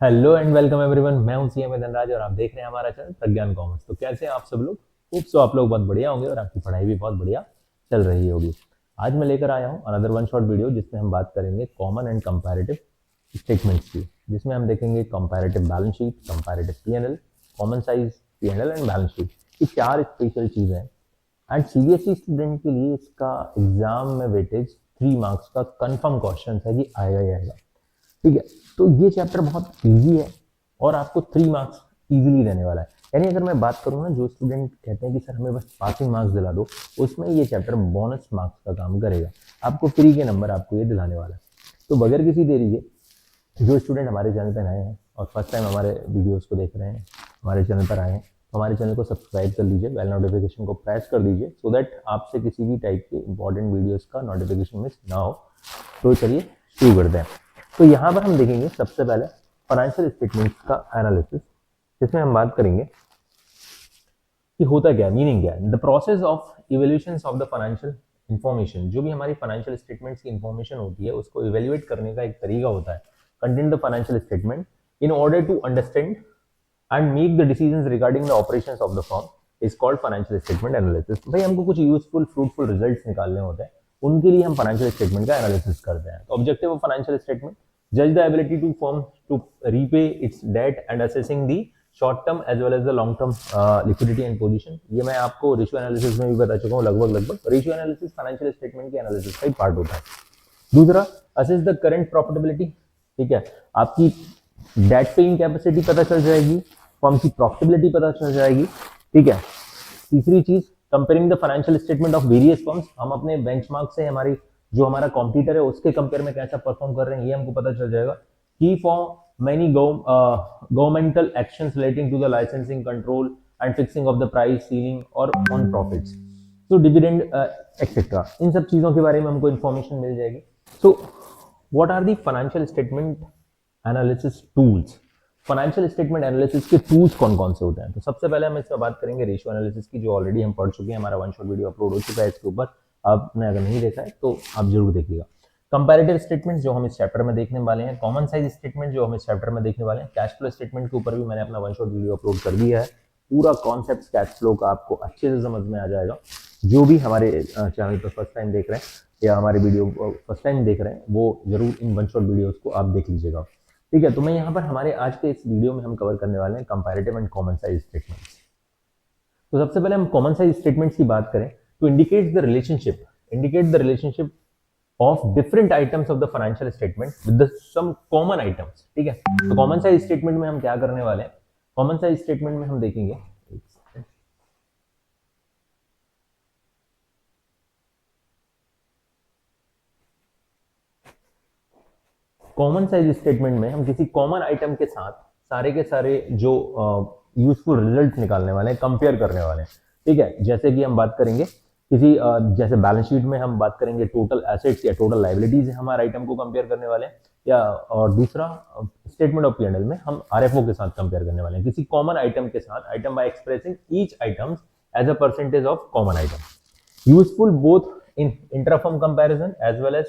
Hello and welcome everyone. मैं हूं CM Dhanraj और आप देख रहे हैं हमारा चैनल प्रज्ञान कॉमर्स। तो कैसे हैं आप सब लोग? होप सो आप लोग बहुत बढ़िया होंगे और आपकी पढ़ाई भी बहुत बढ़िया चल रही होगी। आज मैं लेकर आया हूं अनदर वन शॉट वीडियो जिसमें हम बात करेंगे कॉमन एंड कंपैरेटिव स्टेटमेंट्स की, जिसमें हम देखेंगे comparative balance sheet, comparative PNL, common size PNL and balance sheet. ये चार स्पेशल चीजें हैं एंड सीबीएसई स्टूडेंट के लिए इसका एग्जाम में वेटेज 3 मार्क्स का कंफर्म क्वेश्चन है कि आएगा ही आएगा। ठीक है, तो ये चैप्टर बहुत इजी है और आपको 3 मार्क्स इजीली देने वाला है। यानी अगर मैं बात करूँ ना, जो स्टूडेंट कहते हैं कि सर हमें बस पासिंग मार्क्स दिला दो, उसमें ये चैप्टर बोनस मार्क्स का काम करेगा। आपको फ्री के नंबर आपको ये दिलाने वाला है। तो बगैर किसी देरी के जो स्टूडेंट हमारे चैनल पर नए हैं और फर्स्ट टाइम हमारे वीडियोस को देख रहे हैं, हमारे चैनल पर आए हैं, तो हमारे चैनल को सब्सक्राइब कर लीजिए, बेल नोटिफिकेशन को प्रेस कर दीजिए सो दैट आपसे किसी भी टाइप के इंपॉर्टेंट वीडियोस का नोटिफिकेशन मिस ना हो। तो चलिए शुरू करते हैं। तो यहाँ पर हम देखेंगे सबसे पहले फाइनेंशियल स्टेटमेंट्स का एनालिसिस, जिसमें हम बात करेंगे कि होता क्या है, मीनिंग क्या है। The process of evaluation of the financial information, जो भी हमारी फाइनेंशियल स्टेटमेंट्स की इंफॉर्मेशन होती है उसको इवेल्युएट करने का एक तरीका होता है। Contain the financial statement in order to understand and make the decisions regarding the operations of the firm is called financial statement analysis. भाई हमको कुछ यूजफुल फ्रूटफुल रिजल्ट्स निकालने होते हैं, उनके लिए हम फाइनेंशियल स्टेटमेंट का एनालिसिस करते हैं। ऑब्जेक्टिव ऑफ फाइनेंशियल स्टेटमेंट: जज the ability to firm to repay its debt and assessing the short term as well as the long term liquidity and position. ये मैं आपको रेशियो एनालिसिस में भी बता चुका हूँ लगभग। रेशियो एनालिसिस फाइनेंशियल स्टेटमेंट के एनालिसिस का ही पार्ट होता है। दूसरा, असेस द करंट प्रॉफिटेबिलिटी। ठीक है, आपकी डेट पेइंग कैपेसिटी पता चल जाएगी, फर्म की प्रॉफिटेबिलिटी पता चल जाएगी। ठीक है, तीसरी चीज, comparing the financial statement of various firms. हम अपने बेंचमार्क से हमारी जो हमारा कॉम्पिटिटर है उसके कंपेयर में कैसा परफॉर्म कर रहे हैं ये हमको पता चल जाएगा। की for many governmental actions relating to the licensing control and fixing of the price ceiling or on profits, so dividend etc. इन सब चीज़ों के बारे में हमको इन्फॉर्मेशन मिल जाएगी। So what are the financial statement analysis tools? Financial statement analysis के टूल्स कौन कौन से होते हैं? तो सबसे पहले हम इसमें बात करेंगे रेशियो एनालिसिस की, जो ऑलरेडी हम पढ़ चुके हैं। हमारा वन शॉट वीडियो अपलोड हो चुका है इसके ऊपर, आपने अगर नहीं देखा है तो आप जरूर देखिएगा। कंपैरेटिव स्टेटमेंट जो हम इस चैप्टर में देखने वाले हैं, कॉमन साइज स्टेटमेंट जो हम इस चैप्टर में देखने वाले हैं, कैश फ्लो स्टेटमेंट के ऊपर भी मैंने अपना वन शॉट वीडियो अपलोड कर दिया है। पूरा कॉन्सेप्ट कैश फ्लो का आपको अच्छे से समझ में आ जाएगा। जो भी हमारे चैनल पर फर्स्ट टाइम देख रहे हैं या हमारे वीडियो फर्स्ट टाइम देख रहे हैं वो जरूर इन वन शॉट वीडियोस को आप देख लीजिएगा। ठीक है, तो मैं यहाँ पर हमारे आज के इस वीडियो में हम कवर करने वाले हैं comparative and common size statements. तो सबसे पहले हम कॉमन साइज स्टेटमेंट्स की बात करें तो indicate the relationship of different items of the financial statement with the some common items। ठीक है, तो कॉमन साइज स्टेटमेंट में हम क्या करने वाले हैं? कॉमन साइज स्टेटमेंट में हम देखेंगे कॉमन साइज स्टेटमेंट में हम किसी कॉमन आइटम के साथ सारे के सारे जो यूजफुल रिजल्ट निकालने वाले हैं, कंपेयर करने वाले हैं। ठीक है, जैसे कि हम बात करेंगे किसी जैसे बैलेंस शीट में हम बात करेंगे टोटल एसेट्स या टोटल लाइबिलिटीज हमारे आइटम को कंपेयर करने वाले हैं, या और दूसरा स्टेटमेंट ऑफ पीएनएल में हम आरएफओ के साथ कंपेयर करने वाले हैं किसी कॉमन आइटम के साथ, item by expressing each items as a percentage of common item. Useful both in interfirm comparison as well as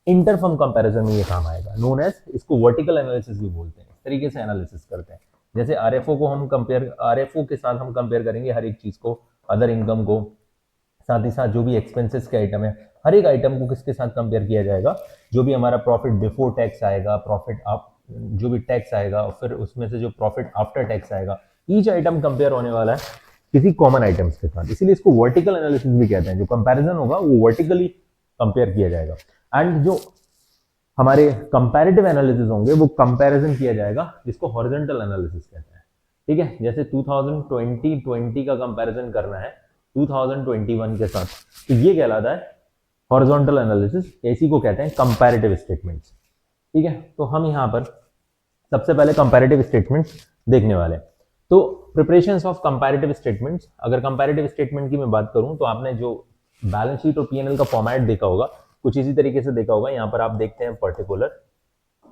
interfirm comparison में ये काम आएगा। नोन एज, इसको वर्टिकल एनालिसिस भी बोलते हैं। इस तरीके से एनालिसिस करते हैं, जैसे आरएफओ को हम कंपेयर, आरएफओ के साथ हम कंपेयर करेंगे हर एक चीज को, अदर इनकम को, साथ ही साथ जो भी एक्सपेंसेस के आइटम है, हर एक आइटम को किसके साथ कंपेयर किया जाएगा? जो भी हमारा प्रॉफिट बिफोर टैक्स आएगा, प्रॉफिट आप जो भी टैक्स आएगा, और फिर उसमें से जो प्रॉफिट आफ्टर टैक्स आएगा, ईच आइटम कंपेयर होने वाला है किसी कॉमन आइटम्स के साथ। इसीलिए इसको वर्टिकल एनालिसिस भी कहते हैं। जो कंपैरिजन होगा वो वर्टिकली कंपेयर किया जाएगा एंड जो हमारे कंपैरेटिव एनालिसिस होंगे वो कंपैरिजन किया जाएगा, जिसको हॉरिजॉन्टल एनालिसिस कहते हैं। ठीक है, जैसे 2020 का कंपैरिजन करना है 2021 के साथ, तो ये कहलाता है हॉरिजॉन्टल एनालिसिस। इसी को कहते हैं कंपैरेटिव स्टेटमेंट्स। ठीक है, तो हम यहाँ पर सबसे पहले कंपैरेटिव स्टेटमेंट्स देखने वाले हैं। तो प्रिपरेशंस ऑफ कंपैरेटिव स्टेटमेंट्स, अगर कंपैरेटिव स्टेटमेंट की मैं बात करूं तो आपने जो बैलेंस शीट और पीएनएल का फॉर्मेट देखा होगा कुछ इसी तरीके से देखा होगा। यहाँ पर आप देखते हैं पर्टिकुलर।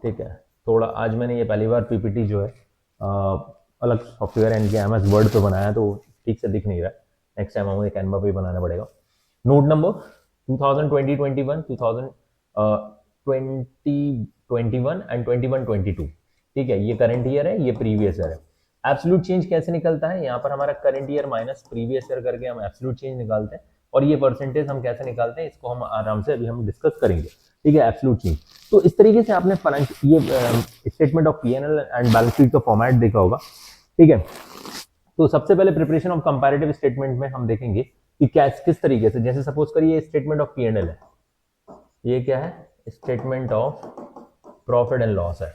ठीक है, थोड़ा आज मैंने ये पहली बार पीपीटी जो है अलग सॉफ्टवेयर एनके एमएस वर्ड पे बनाया तो ठीक से दिख नहीं रहा है। नेक्स्ट टाइम हमें कैनवा पे बनाना पड़ेगा। Note number 2020-21, 2020-21 and 21-22। ठीक है, ये करंट ईयर है, ये प्रीवियस ईयर है। एब्सोल्यूट चेंज कैसे निकलता है, यहाँ पर हमारा current year minus previous year करके हम एब्सोल्यूट चेंज निकालते हैं, और ये परसेंटेज हम कैसे निकालते हैं इसको हम आराम से अभी हम डिस्कस करेंगे। ठीक है, एब्सोल्यूट चेंज। तो इस तरीके से आपने ये statement of PNL and balance sheet का फॉर्मेट देखा होगा। ठीक है, तो सबसे पहले प्रिपरेशन ऑफ कंपैरेटिव स्टेटमेंट में हम देखेंगे कि क्या किस तरीके से, जैसे सपोज करिए स्टेटमेंट ऑफ पीएनएल है, ये क्या है, statement of profit and loss है,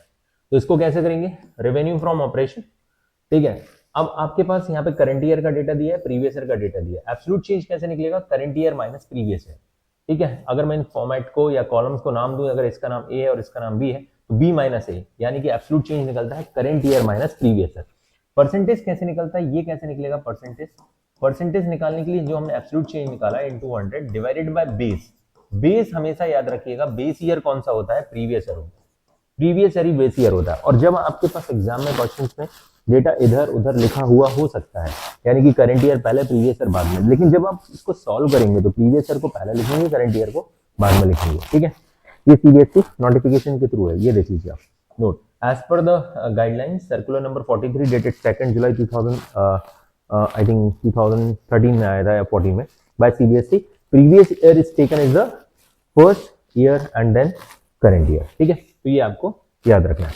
तो इसको कैसे करेंगे, रेवेन्यू फ्रॉम ऑपरेशन। ठीक है, अब आपके पास यहाँ पे करंट ईयर का डेटा दिया है, प्रीवियस ईयर का डेटा दिया है, एब्सोल्यूट चेंज कैसे निकलेगा, current year minus previous year. ठीक है, अगर मैं इन फॉर्मेट को या कॉलम्स को नाम दूं, अगर इसका नाम ए है और इसका नाम बी है, तो बी माइनस ए, यानी कि एब्सोल्यूट चेंज निकलता है current year minus previous year. Percentage कैसे निकलता है, ये कैसे निकलेगा परसेंटेज, परसेंटेज निकालने के लिए जो हमने एब्सोल्यूट चेंज निकाला है into 100 divided by base. Base हमेशा याद रखिएगा, बेस ईयर कौन सा होता है, प्रीवियस ईयर होता है, प्रीवियस ईयर ही बेस ईयर होता है। और जब आपके पास एग्जाम में क्वेश्चंस में डेटा इधर उधर लिखा हुआ हो सकता है, यानी कि करंट ईयर पहले प्रीवियस ईयर बाद में, लेकिन जब आप इसको सॉल्व करेंगे तो प्रीवियस ईयर को पहले लिखेंगे, करंट ईयर को बाद में लिखेंगे। ठीक है, ये सीबीएसई नोटिफिकेशन के थ्रू है, ये देख लीजिए आप note. As per the guidelines circular number 43 dated 2 July 2000 I think 2013 में आया था या 14 में by CBSE, previous year is taken as the first year and then current year. ठीक है, तो ये आपको याद रखना है।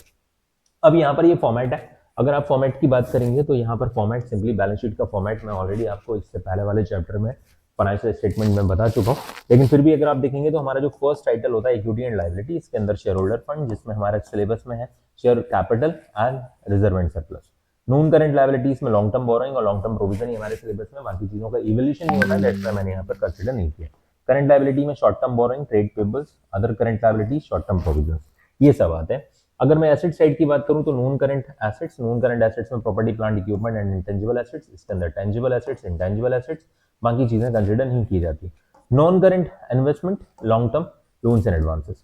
अब यहाँ पर ये फॉर्मेट है, अगर आप फॉर्मेट की बात करेंगे तो यहाँ पर फॉर्मेट सिंपली बैलेंस शीट का फॉर्मेट मैं ऑलरेडी आपको इससे पहले वाले चैप्टर में फाइनेंशियल स्टेटमेंट में बता चुका हूँ, लेकिन फिर भी अगर आप देखेंगे तो हमारा जो फर्स्ट टाइटल होता है इक्विटी एंड लायबिलिटी, इसके अंदर शेयर होल्डर फंड, जिसमें हमारे सिलेबस में है share capital and reserve and surplus. Non current liabilities में लॉन्ग टर्म बोरोइंग और लॉन्ग टर्म प्रोविजन हमारे सिलेबस में, बाकी चीजों का इवोल्यूशन नहीं होता है, दैट्स व्हाई मैंने यहाँ पर कंसीडर नहीं किया। करंट लायबिलिटी में short term borrowing, trade payables, other current liability, short term provision, ये सब आते हैं। अगर मैं एसेट साइड की बात करूं तो non current assets, non current assets में property plant equipment and intangible assets, इसके अंदर टेंजिबल एसेट्स, इंटेंजिबल एसेट्स, बाकी चीजें कंसीडर नहीं की जाती। Non current investment, long term loans and advances.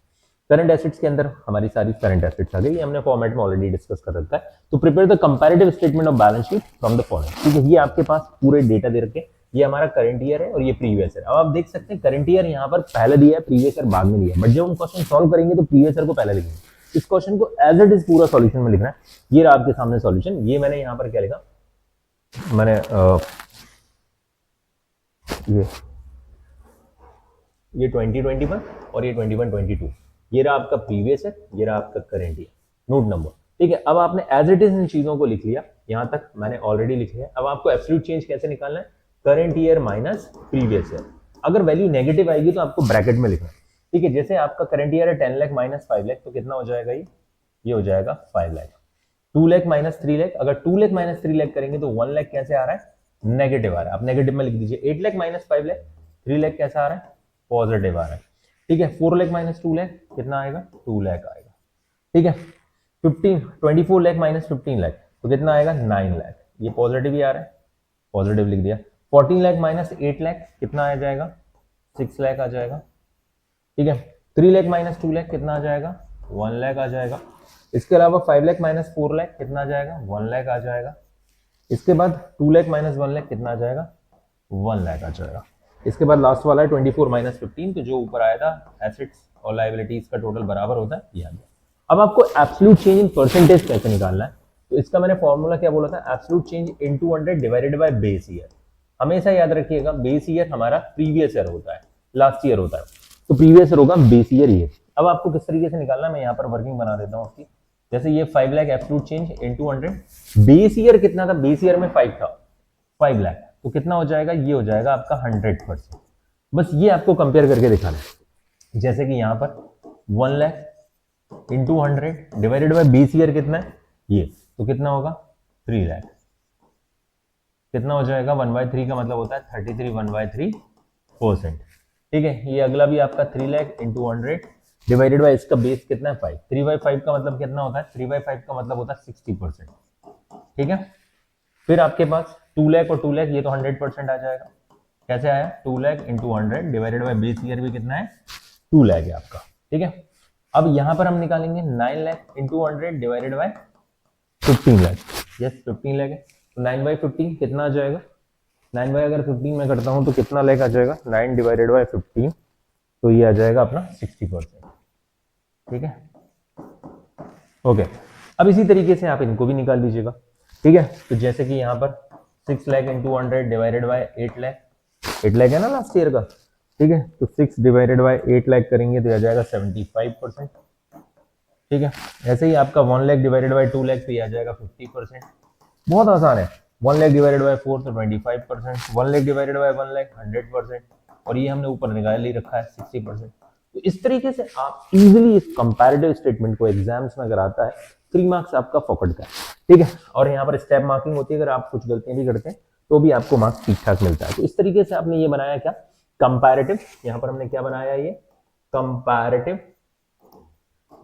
Current assets के अंदर हमारी सारी करंट एसेट्स आ गई, ये हमने फॉर्मेट में ऑलरेडी डिस्कस कर रखा है। तो prepare the comparative statement of balance sheet from the following. ठीक है, ये आपके पास पूरे डेटा दे रखे, ये हमारा करंट ईयर है और ये प्रीवियस ईयर। अब आप देख सकते हैं करंट ईयर यहाँ पर पहले दिया है, प्रीवियस ईयर बाद में दिया है, बट जब हम क्वेश्चन सॉल्व करेंगे तो प्रीवियस ईयर को पहले लिखेंगे। इस क्वेश्चन को एज इट इज पूरा सॉल्यूशन में लिखना है। ये रहा आपके सामने सॉल्यूशन, ये मैंने यहाँ पर क्या लिखा, मैंने ये 2021 और ये 21-22, ये रहा आपका प्रीवियस है, ये रहा आपका करंट ईयर, नोट नंबर। ठीक है, अब आपने एज इट इज इन चीजों को लिख लिया, यहां तक मैंने ऑलरेडी लिख लिया। अब आपको एब्सोल्यूट चेंज कैसे निकालना है, current year minus previous year. अगर वैल्यू नेगेटिव आएगी तो आपको ब्रैकेट में लिखना है। ठीक है, जैसे आपका करंट ईयर है 10 लाख माइनस 5 लाख, तो कितना हो जाएगा, ये हो जाएगा 5 लाख। 2 लाख माइनस 3 लाख, अगर 2 लाख माइनस 3 लाख करेंगे तो 1 लाख कैसे आ रहा है, नेगेटिव आ रहा है, आप नेगेटिव में लिख दीजिए। 8 लाख माइनस 5 लाख, 3 लाख कैसा आ रहा है, पॉजिटिव आ रहा है। ठीक है, 4 लाख माइनस 2 लाख कितना आएगा, 2 लाख आएगा। ठीक है, 24 लाख माइनस 15 लाख तो कितना आएगा, 9 लाख, ये पॉजिटिव ही आ रहा है, पॉजिटिव लिख दिया। 14 लाख माइनस 8 लाख कितना आ जाएगा, 6 लाख आ जाएगा। ठीक है, 3 लाख माइनस 2 लाख कितना आ जाएगा, 1 लाख आ जाएगा। इसके अलावा 5 लाख माइनस 4 लाख कितना आ जाएगा, 1 लाख आ जाएगा। इसके बाद 2 लाख माइनस 1 लाख कितना आ जाएगा, 1 लाख आ जाएगा। इसके बाद लास्ट वाला है 24 माइनस 15, तो जो ऊपर आया था एसेट्स और लायबिलिटीज का टोटल बराबर होता है, ये आ गया। अब आपको एब्सोल्यूट चेंज इन परसेंटेज कैसे निकालना है, तो इसका मैंने फॉर्मूला क्या बोला था, absolute change into 100 divided by base year. हमेशा याद रखिएगा बेस ईयर हमारा प्रीवियस ईयर होता है, लास्ट ईयर होता है, तो प्रीवियस ईयर होगा बेस ईयर ये। अब आपको किस तरीके से निकालना है, मैं यहाँ पर वर्किंग बना देता हूँ आपकी। जैसे ये 5 lakh absolute change into 100, base year कितना था, बेस ईयर में 5 था, 5 लाख, तो कितना हो जाएगा, ये हो जाएगा आपका 100%। बस ये आपको कंपेयर करके दिखाना है। जैसे कि यहाँ पर 1 lakh into 100 divided by base year कितना है, ये, तो कितना होगा 3 लाख, कितना हो जाएगा 1/3 का मतलब होता है 33 1/3%। ठीक है, ये अगला भी आपका 3 लाख इंटू 100 डिवाइडेड बाय इसका बेस कितना है 5, 3/5 का मतलब कितना होता है, 3/5 का मतलब होता है 60%। ठीक है, फिर आपके पास 2 लाख और 2 लाख, ये तो 100% आ जाएगा। कैसे आया, 2 lakh into 100 divided by base year भी कितना है, 2 लाख है आपका। ठीक है, अब यहां पर हम निकालेंगे 9 lakh into 100 divided by 15 lakh, yes 15 lakh है, तो 9/15 कितना आ जाएगा, 9 अगर 15 में करता हूं तो कितना लाख आ जाएगा, 9 डिवाइडेड बाय 15, तो ये आ जाएगा अपना 60%। ठीक है, ओके। अब इसी तरीके से आप इनको भी निकाल लीजिएगा, ठीक है। तो जैसे कि यहाँ पर 6 lakh into 100 divided by 8 lakh, 8 lakh है ना लास्ट ईयर का, ठीक है। तो 6 डिवाइडेड बाय 8 लाख करेंगे तो आ जाएगा 75%, ठीक है। ऐसे ही आपका 1 लाख डिवाइडेड बाय 2 लाख तो ये आ जाएगा 50%। बहुत आसान है। 1 लाख डिवाइडेड बाय 4 तो 25%, 1 लाख डिवाइडेड बाय 1 लाख 100%, और ये हमने ऊपर निकाल ही रखा है 60%। तो इस तरीके से आप इजीली इस कंपैरेटिव स्टेटमेंट को एग्जाम्स में अगर आता है 3 मार्क्स आपका फोकट का है, ठीक है। और यहाँ पर स्टेप मार्किंग होती है, अगर आप कुछ गलतियां भी करते हैं तो भी आपको मार्क्स ठीक ठाक मिलता है। तो इस तरीके से आपने ये बनाया क्या, कंपैरेटिव, यहाँ पर हमने क्या बनाया, ये कंपैरेटिव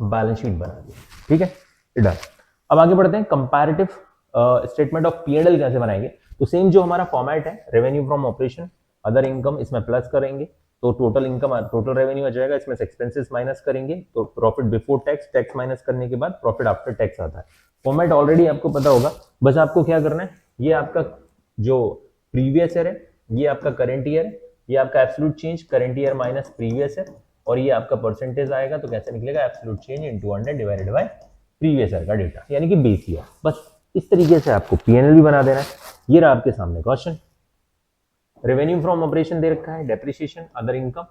बैलेंस शीट बना दी, ठीक है, डन। अब आगे बढ़ते हैं, कंपैरेटिव स्टेटमेंट ऑफ पीएनएल कैसे बनाएंगे। तो सेम जो हमारा फॉर्मेट है, revenue from operation, other income, इसमें प्लस करेंगे तो टोटल इनकम, टोटल रेवेन्यू आ जाएगा, इसमें से एक्सपेंसेस माइनस करेंगे तो profit before tax, tax minus करने के बाद प्रॉफिट आफ्टर टैक्स आता है। फॉर्मेट ऑलरेडी आपको पता होगा, बस आपको क्या करना है, ये आपका जो प्रीवियस ईयर है, ये आपका करंट ईयर है, ये आपका absolute change current year minus previous year, और ये आपका परसेंटेज आएगा तो कैसे निकलेगा, absolute change into 100 divided by previous year का डेटा, यानी कि बेस ईयर। बस इस तरीके से आपको पीएनएल भी बना देना है। ये रहा आपके सामने क्वेश्चन। रेवेन्यू फ्रॉम ऑपरेशन दे रखा है, depreciation, other income,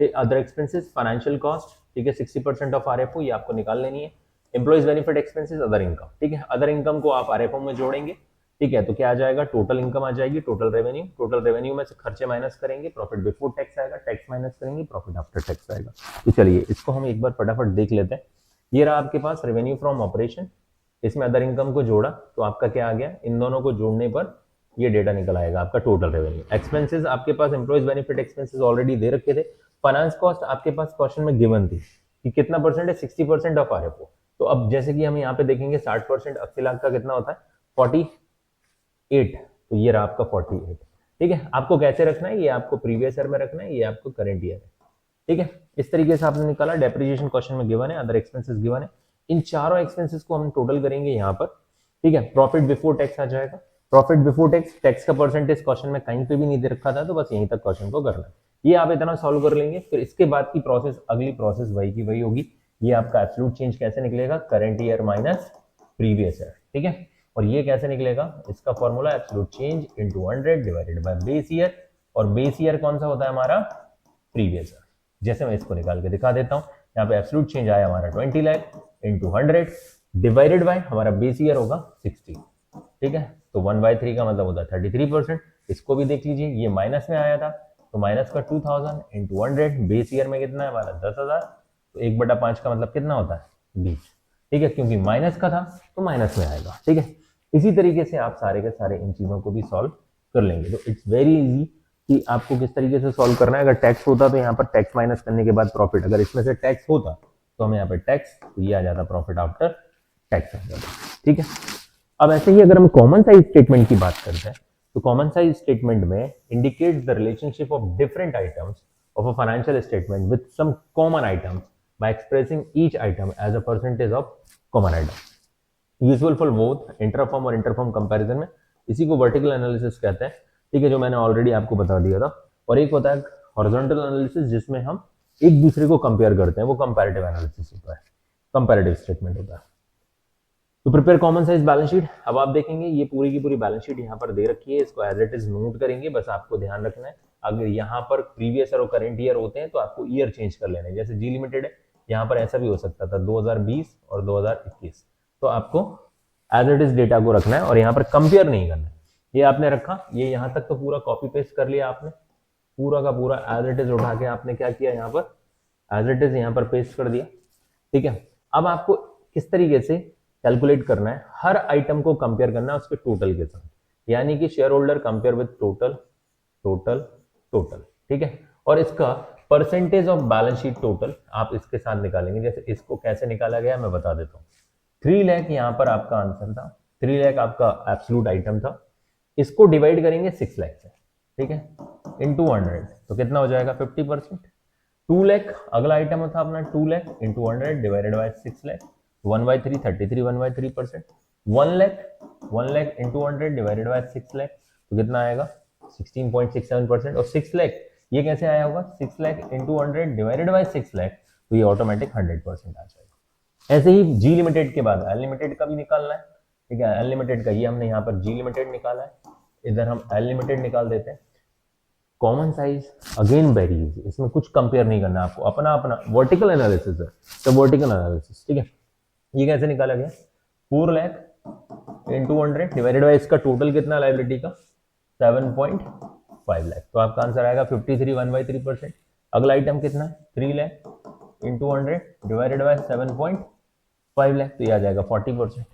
other expenses, financial cost, ठीक है, 60% ऑफ आरएफओ, ये आपको निकाल लेनी है। Employees benefit expenses, other income, ठीक है। अदर इनकम को आप आरएफओ में जोड़ेंगे, ठीक है। तो क्या आ जाएगा, टोटल इनकम आ जाएगी, टोटल रेवेन्यू में से खर्चे माइनस करेंगे, प्रॉफिट बिफोर टैक्स आएगा, टैक्स माइनस करेंगे, प्रॉफिट आफ्टर टैक्स आएगा। तो चलिए इसको हम एक बार फटाफट देख लेते हैं। ये रहा आपके पास रेवेन्यू फ्रॉम ऑपरेशन, इसमें अदर इनकम को जोड़ा तो आपका क्या आ गया, इन दोनों को जोड़ने पर ये डेटा निकल आएगा आपका टोटल रेवेन्यू। एक्सपेंसेस आपके पास एम्प्लॉइज बेनिफिट एक्सपेंसेस ऑलरेडी दे रखे थे। फाइनेंस कॉस्ट आपके पास क्वेश्चन में गिवन थी कि कितना परसेंट है, 60% ऑफ आरएफओ। तो अब जैसे कि हम यहाँ पे देखेंगे 60% 80 लाख का कितना होता है, 48, तो ये रहा आपका 48, ठीक है। आपको कैसे रखना है, ये आपको प्रीवियस ईयर में रखना है, ये आपको करंट ईयर है, ठीक है। इस तरीके से आपने निकाला। डेप्रिसिएशन क्वेश्चन में गिवन है, अदर एक्सपेंसेस गिवन है, इन चारों एक्सपेंसेस को हम टोटल करेंगे यहाँ पर, ठीक है। प्रॉफिट बिफोर टैक्स आ जाएगा, प्रॉफिट बिफोर टैक्स, टैक्स का परसेंटेज क्वेश्चन में कहीं पे भी नहीं दे रखा था, तो बस यहीं तक क्वेश्चन को करना है। ये आप इतना सॉल्व कर लेंगे, फिर इसके बाद की प्रोसेस, अगली प्रोसेस वही की वही होगी। ये आपका एब्सोल्यूट चेंज कैसे निकलेगा, current year minus previous year, ठीक है। और ये कैसे निकलेगा, इसका formula absolute change into 100 divided by base year, और बेस ईयर कौन सा होता है हमारा, प्रीवियस ईयर। जैसे मैं इसको निकाल के दिखा देता हूँ, यहाँ पे एब्सोल्यूट चेंज आया हमारा 20 लाख इनटू 100 डिवाइडेड बाय हमारा बेस ईयर होगा 60, ठीक है। तो 1/3 का मतलब होता है 33%। इसको भी देख लीजिए, ये माइनस में आया था तो माइनस का 2000 इंटू 100, बेस ईयर में कितना है हमारा 10,000, तो 1/5 का मतलब कितना होता है 20, ठीक है, क्योंकि माइनस का था तो माइनस में आएगा, ठीक है। इसी तरीके से आप सारे के सारे इन चीजों को भी सॉल्व कर लेंगे। तो इट्स वेरी इजी कि आपको किस तरीके से सॉल्व करना है। अगर टैक्स होता तो यहाँ पर टैक्स माइनस करने के बाद प्रॉफिट, अगर इसमें से टैक्स होता तो हमें यहाँ पर टैक्स, तो ये आ जाता प्रॉफिट आफ्टर टैक्स आ जाता, ठीक है। अब ऐसे ही अगर हम कॉमन साइज स्टेटमेंट की बात करते हैं, तो कॉमन साइज स्टेटमेंट में indicates the relationship of different items of a financial statement with some common items by expressing each item as a percentage of common item. Usual for both interfirm और interfirm comparison में, इसी को vertical analysis कहते हैं, ठीक है, जो मैंने ऑलरेडी आपको बता दिया था। और एक होता है हॉरिजॉन्टल एनालिसिस, जिसमें हम एक दूसरे को कंपेयर करते हैं, वो कंपैरेटिव एनालिसिस होता है, कंपैरेटिव स्टेटमेंट होता है। तो prepare common size balance sheet, अब आप देखेंगे ये पूरी की पूरी बैलेंस शीट यहाँ पर दे रखी है, इसको एज इट इज नोट करेंगे। बस आपको ध्यान रखना है, अगर यहाँ पर प्रीवियस ईयर और करंट ईयर होते हैं तो आपको ईयर चेंज कर लेना है। जैसे जी लिमिटेड है, यहाँ पर ऐसा भी हो सकता था 2020 और 2021, तो आपको एज इट इज डेटा को रखना है और यहाँ पर कंपेयर नहीं करना है। ये आपने रखा, ये यहाँ तक तो पूरा कॉपी पेस्ट कर लिया आपने, पूरा का पूरा एज इट इज उठा के आपने क्या किया, यहाँ पर एज इट इज यहाँ पर पेस्ट कर दिया, ठीक है। अब आपको किस तरीके से कैलकुलेट करना है, हर आइटम को कंपेयर करना है उसके टोटल के साथ, यानी कि share holder compare with total total total, ठीक है। और इसका percentage of balance sheet total आप इसके साथ निकालेंगे। जैसे इसको कैसे निकाला गया मैं बता देता हूँ। 3 लाख यहाँ पर आपका आंसर था, 3 लाख आपका एब्सोल्यूट आइटम था, इसको डिवाइड करेंगे 6 लाख से, ठीक है, इंटू 100, तो कितना हो जाएगा 50%। 2 लाख अगला आइटम था अपना, 2 lakh into 100 divided by 6 lakh, 1/3 33, 1/3%। 1 lakh into 100 divided by 6 lakh, तो कितना आएगा 16.67%। और 6 लाख ये कैसे आया होगा, 6 lakh into 100 divided by 6 lakh, तो ये ऑटोमेटिक 100% आ जाएगा, ऐसे ही जी लिमिटेड के बाद अनलिमिटेड का भी निकालना है, ठीक है। अनलिमिटेड का ये हमने यहाँ पर जी लिमिटेड निकाला है, इधर हम अनलिमिटेड निकाल देते हैं। Common size again very easy, इसमें कुछ कंपेयर नहीं करना आपको, अपना अपना वर्टिकल एनालिसिस है, तो वर्टिकल एनालिसिस, ठीक है। ये कैसे निकाला गया, 4 लाख इंटू 100 डिवाइडेड बाई इसका टोटल कितना लाइबिलिटी का 7.5 लाख, तो आपका आंसर आएगा 53 1/3%। अगला आइटम कितना है 3 lakh into 100 divided by 7.5 lakh, तो ये आ जाएगा 40%।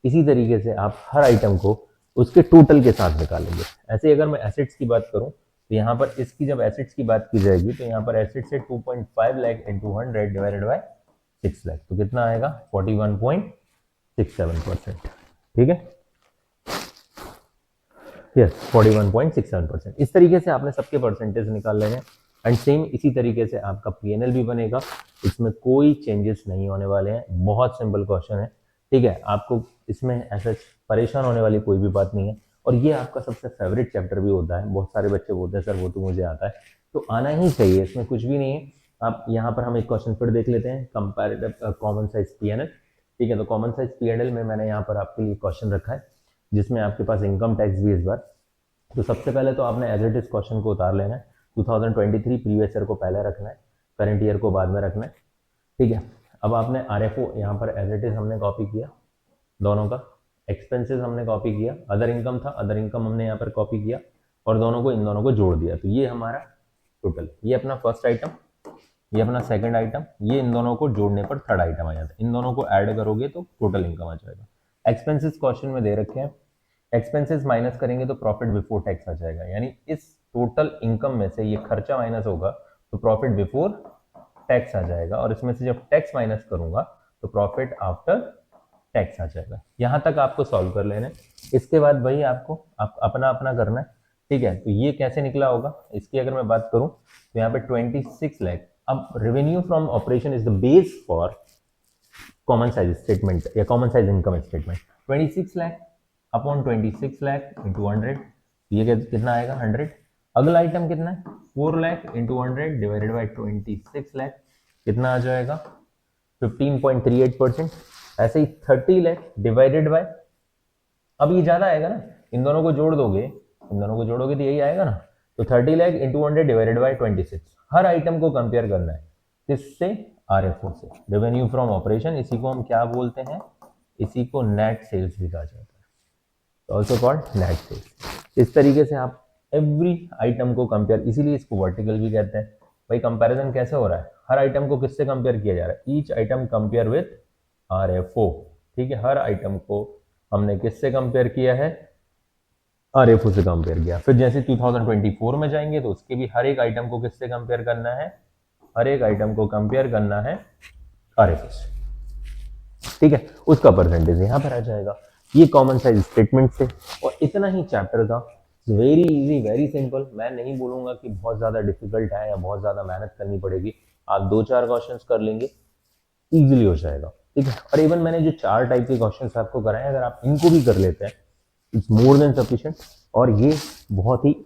इसी तरीके से आप हर आइटम को उसके टोटल के साथ निकालेंगे। ऐसे अगर मैं एसेट्स की बात करूं तो यहाँ पर इसकी जब एसेट्स की बात की जाएगी तो यहाँ पर एसेट्स है 2.5 lakh into 100 divided by 6 lakh, तो कितना आएगा 41.67%, ठीक है। यस 41.67%। इस तरीके से आपने सबके परसेंटेज निकाल लेंगे एंड सेम इसी तरीके से आपका पीएनएल भी बनेगा, इसमें कोई चेंजेस नहीं होने वाले हैं। बहुत सिंपल क्वेश्चन है, ठीक है। आपको इसमें ऐसा परेशान होने वाली कोई भी बात नहीं है, और ये आपका सबसे फेवरेट चैप्टर भी होता है। बहुत सारे बच्चे बोलते हैं सर वो तो मुझे आता है, तो आना ही चाहिए, इसमें कुछ भी नहीं है। आप यहाँ पर हम एक क्वेश्चन फिर देख लेते हैं, कंपैरेटिव कॉमन साइज पीएनएल, ठीक है। तो कॉमन साइज पीएनएल में मैंने यहाँ पर आपके लिए क्वेश्चन रखा है जिसमें आपके पास इनकम टैक्स भी इस बार। तो सबसे पहले तो आपने एज इट इज क्वेश्चन को उतार लेना है, 2023 प्रीवियस ईयर को पहले रखना है, करंट ईयर को बाद में रखना है, ठीक है। अब आपने आरएफओ यहाँ पर एज इट इज हमने कॉपी किया, दोनों का एक्सपेंसेस हमने कॉपी किया, अदर इनकम था, अदर इनकम हमने यहाँ पर कॉपी किया और दोनों को इन दोनों को जोड़ दिया, तो ये हमारा टोटल, ये अपना फर्स्ट आइटम, ये अपना सेकंड आइटम, ये इन दोनों को जोड़ने पर थर्ड आइटम आ जाता है। इन दोनों को ऐड करोगे तो टोटल इनकम आ जाएगा। एक्सपेंसेस क्वेश्चन में दे रखे हैं, एक्सपेंसेस माइनस करेंगे तो प्रॉफिट बिफोर टैक्स आ जाएगा, यानी इस टोटल इनकम में से ये खर्चा माइनस होगा तो प्रॉफिट बिफोर टैक्स आ जाएगा, और इसमें से जब टैक्स माइनस करूंगा तो प्रॉफिट आफ्टर टैक्स आ जाएगा। यहां तक आपको सॉल्व कर लेना है, इसके बाद वही आपको अपना अपना करना है, ठीक है। तो ये कैसे निकला होगा, इसकी अगर मैं बात करूं तो यहाँ पे 26 लाख। अब revenue from operation is the base for common size statement या common size income statement. 26 lakh upon 26 lakh into 100, ये कितना आएगा 100। अगला आइटम कितना है 4 lakh into 100 divided by 26 lakh, कितना आ जाएगा 15.38%। ऐसे ही 30 लाख डिवाइडेड बाय, अब ये ज्यादा आएगा ना, इन दोनों को जोड़ दोगे, इन दोनों को जोड़ोगे तो यही आएगा ना, तो 30 lakh into 100 divided by 26। Her item को कंपेयर करना है किससे, आरएफओ से, रेवेन्यू फ्रॉम ऑपरेशन, इसी को हम क्या बोलते हैं, इसी को नेट सेल्स भी कहा जाता है, ऑल्सो कॉल्ड नेट सेल्स। इस तरीके से आप एवरी आइटम को कंपेयर, इसीलिए इसको वर्टिकल भी कहते हैं। भाई कंपैरिजन कैसे हो रहा है, हर आइटम को किससे कंपेयर किया जा रहा है, each item compare with RFO, ठीक है। हर आइटम को हमने किससे कंपेयर किया है, आरएफओ से कंपेयर किया। फिर जैसे 2024 में जाएंगे तो उसके भी हर एक आइटम को किससे कंपेयर करना है, हर एक आइटम को कंपेयर करना है आरएफओ से, ठीक है। उसका परसेंटेज यहाँ पर आ जाएगा। ये कॉमन साइज स्टेटमेंट से, और इतना ही चैप्टर था, वेरी इजी वेरी सिंपल। मैं नहीं बोलूंगा कि बहुत ज्यादा डिफिकल्ट है या बहुत ज्यादा मेहनत करनी पड़ेगी, आप 2-4 क्वेश्चंस कर लेंगे इजीली हो जाएगा, ठीक है। और इवन मैंने जो 4 टाइप के क्वेश्चंस आपको कराए, अगर आप इनको भी कर लेते हैं इट्स मोर देन सफिशिएंट। और ये बहुत ही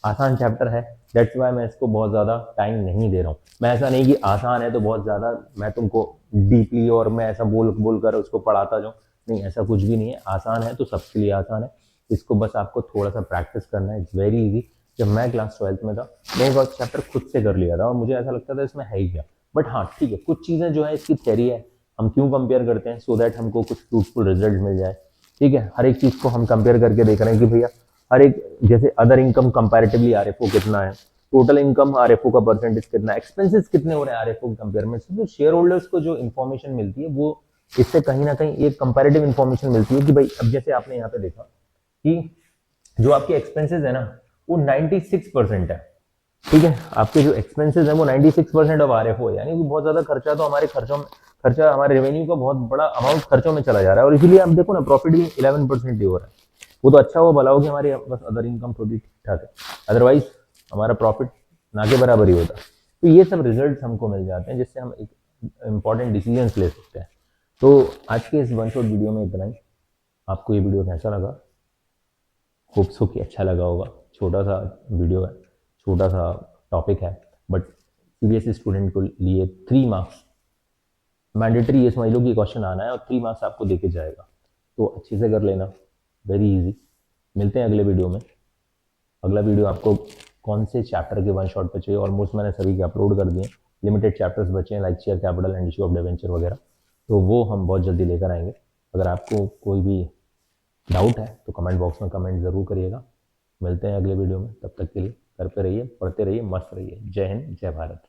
आसान चैप्टर है, दैट्स वाई मैं इसको बहुत ज़्यादा टाइम नहीं दे रहा हूँ। मैं ऐसा नहीं कि आसान है तो बहुत ज़्यादा मैं तुमको डीपली और मैं ऐसा बोल कर उसको पढ़ाता जाऊँ, नहीं, ऐसा कुछ भी नहीं है। आसान है तो सबके लिए आसान है, इसको बस आपको थोड़ा सा प्रैक्टिस करना है, इट्स वेरी इजी। जब मैं क्लास 12th में था मैं एक चैप्टर खुद से कर लिया था और मुझे ऐसा लगता था इसमें है ही क्या, बट हाँ ठीक है, कुछ चीज़ें जो है इसकी थ्योरी है, हम क्यों कंपेयर करते हैं, सो दैट हमको कुछ फ्रूटफुल रिजल्ट मिल जाए, ठीक है। हर एक चीज़ को हम कंपेयर करके देख रहे हैं कि भैया हर एक, जैसे अदर इनकम कंपैरेटिवली आरएफओ कितना है, टोटल इनकम आरएफओ का परसेंटेज कितना है, एक्सपेंसेस कितने हो रहे हैं आरएफओ के कंपेयर में, तो शेयर होल्डर्स को जो इन्फॉर्मेशन मिलती है वो इससे कहीं ना कहीं एक कंपैरेटिव इन्फॉर्मेशन मिलती है कि भाई अब जैसे आपने यहाँ पे देखा कि जो आपके एक्सपेंसेस है ना वो 96% है, ठीक है। आपके जो एक्सपेंसेस है वो 96% ऑफ आरएफओ है, यानी कि बहुत ज्यादा खर्चा तो हमारे खर्चों में, खर्चा हमारे रेवेन्यू का बहुत बड़ा अमाउंट खर्चों में चला जा रहा है, और इसीलिए आप देखो ना प्रॉफिट भी 11% ही हो रहा है। वो तो अच्छा हो, भला हो कि हमारी बस अदर इनकम थोड़ी ठीक ठाक है, अदरवाइज हमारा प्रॉफिट ना के बराबर ही होता। तो ये सब रिजल्ट हमको मिल जाते हैं जिससे हम एक इंपॉर्टेंट डिसीजन ले सकते हैं। तो आज के इस वन शॉट वीडियो में इतना ही। आपको ये वीडियो कैसा लगा, होप सो कि अच्छा लगा होगा। छोटा सा वीडियो है, छोटा सा टॉपिक है, बट सीबीएसई स्टूडेंट को लिए 3 मार्क्स मैंडेटरी ये समझ लो कि क्वेश्चन आना है और 3 मार्क्स आपको देके जाएगा, तो अच्छे से कर लेना, वेरी इजी। मिलते हैं अगले वीडियो में। अगला वीडियो आपको कौन से चैप्टर के वन शॉट पे चाहिए, ऑलमोस्ट मैंने सभी के अपलोड कर दिए, लिमिटेड चैप्टर्स बचे हैं like share capital and issue of debenture वगैरह, तो वो हम बहुत जल्दी लेकर आएंगे। अगर आपको कोई भी डाउट है तो कमेंट बॉक्स में कमेंट ज़रूर करिएगा। मिलते हैं अगले वीडियो में, तब तक के लिए घर पे रहिए, पढ़ते रहिए, मस्त रहिए। जय हिंद, जय भारत।